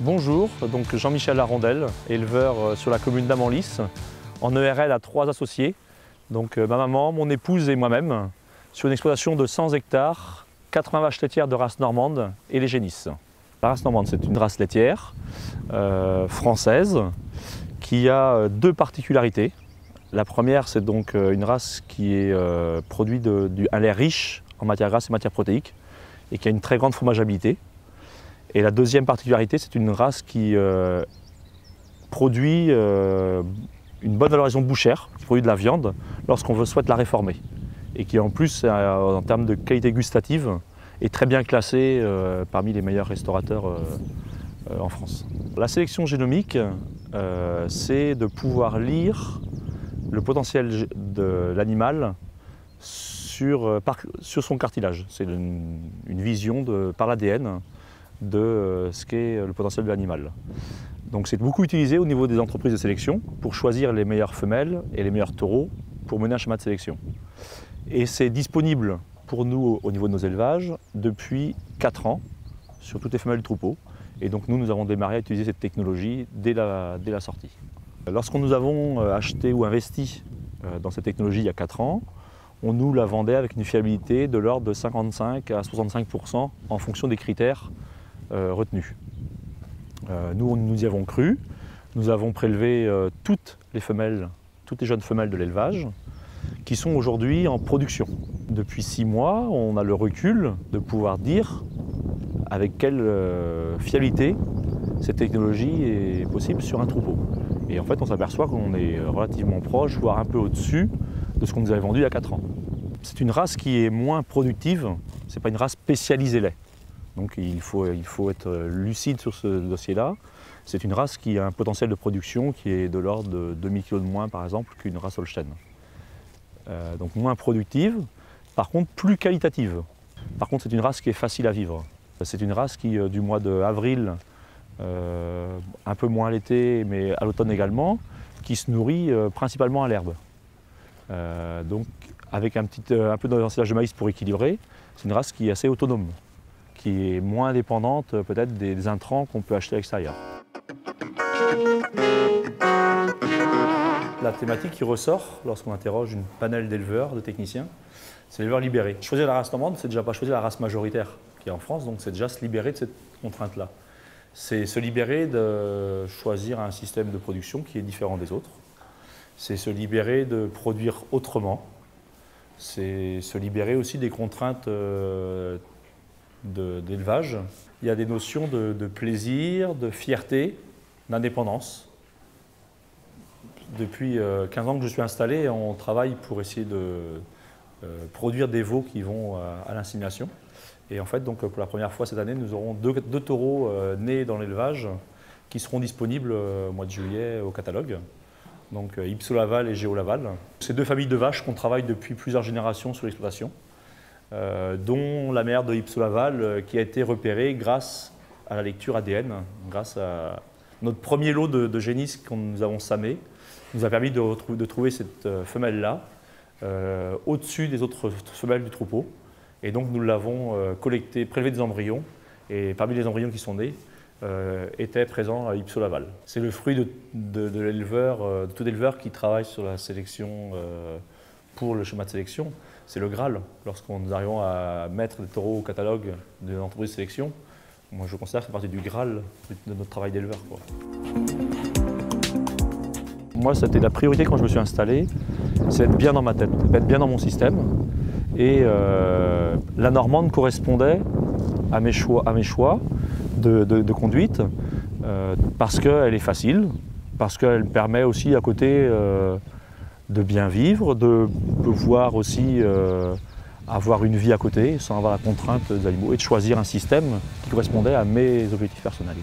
Bonjour, donc Jean-Michel Larondel, éleveur sur la commune d'Amanlis, en ERL à 3 associés, donc ma maman, mon épouse et moi-même, sur une exploitation de 100 hectares, 80 vaches laitières de race normande et les génisses. La race normande, c'est une race laitière française qui a deux particularités. La première, c'est donc une race qui est produit d'un lait riche en matière grasse et matière protéique et qui a une très grande fromageabilité. Et la deuxième particularité, c'est une race qui produit une bonne valorisation bouchère, qui produit de la viande lorsqu'on souhaite la réformer. Et qui en plus, en termes de qualité gustative, est très bien classée parmi les meilleurs restaurateurs en France. La sélection génomique, c'est de pouvoir lire le potentiel de l'animal sur son cartilage. C'est une vision par l'ADN de ce qu'est le potentiel de l'animal. Donc c'est beaucoup utilisé au niveau des entreprises de sélection pour choisir les meilleures femelles et les meilleurs taureaux pour mener un schéma de sélection. Et c'est disponible pour nous au niveau de nos élevages depuis 4 ans sur toutes les femelles du troupeau. Et donc nous avons démarré à utiliser cette technologie dès la sortie. Lorsqu'on nous avons acheté ou investi dans cette technologie il y a 4 ans, on nous la vendait avec une fiabilité de l'ordre de 55 à 65% en fonction des critères retenus. Nous y avons cru, nous avons prélevé toutes les jeunes femelles de l'élevage qui sont aujourd'hui en production. Depuis 6 mois, on a le recul de pouvoir dire avec quelle fiabilité cette technologie est possible sur un troupeau. Et en fait, on s'aperçoit qu'on est relativement proche, voire un peu au-dessus de ce qu'on nous avait vendu il y a 4 ans. C'est une race qui est moins productive, ce n'est pas une race spécialisée lait. Donc il faut être lucide sur ce dossier-là. C'est une race qui a un potentiel de production qui est de l'ordre de 2000 kg de moins par exemple qu'une race Holstein. Donc moins productive, par contre plus qualitative. Par contre c'est une race qui est facile à vivre. C'est une race qui du mois d'avril, un peu moins à l'été mais à l'automne également, qui se nourrit principalement à l'herbe. Donc avec un peu d'ensilage de maïs pour équilibrer, c'est une race qui est assez autonome, qui est moins dépendante peut-être des intrants qu'on peut acheter à l'extérieur. La thématique qui ressort lorsqu'on interroge une panel d'éleveurs, de techniciens, c'est l'éleveur libéré. Choisir la race normande, c'est déjà pas choisir la race majoritaire qui est en France, donc c'est déjà se libérer de cette contrainte-là. C'est se libérer de choisir un système de production qui est différent des autres. C'est se libérer de produire autrement. C'est se libérer aussi des contraintes d'élevage. Il y a des notions de plaisir, de fierté, d'indépendance. Depuis 15 ans que je suis installé, on travaille pour essayer de produire des veaux qui vont à l'insémination. Et en fait, donc, pour la première fois cette année, nous aurons deux taureaux nés dans l'élevage qui seront disponibles au mois de juillet au catalogue. Donc Ipso-Laval et Géo-Laval. C'est deux familles de vaches qu'on travaille depuis plusieurs générations sur l'exploitation, dont la mère de Ipso-Laval qui a été repérée grâce à la lecture ADN, grâce à notre premier lot de génisses que nous avons samé, nous a permis de trouver cette femelle-là au-dessus des autres femelles du troupeau. Et donc nous l'avons collecté, prélevé des embryons, et parmi les embryons qui sont nés, était présent à Ipso-Laval. C'est le fruit de l'éleveur, de tout éleveur qui travaille sur la sélection pour le schéma de sélection. C'est le Graal. Lorsqu'on nous arrivons à mettre des taureaux au catalogue de l'entreprise de sélection, moi je considère que c'est partie du Graal de notre travail d'éleveur. Moi, c'était la priorité quand je me suis installé, c'est d'être bien dans ma tête, d'être bien dans mon système. Et la normande correspondait à mes choix de conduite parce qu'elle est facile, parce qu'elle permet aussi à côté de bien vivre, de pouvoir aussi avoir une vie à côté sans avoir la contrainte des animaux et de choisir un système qui correspondait à mes objectifs personnels.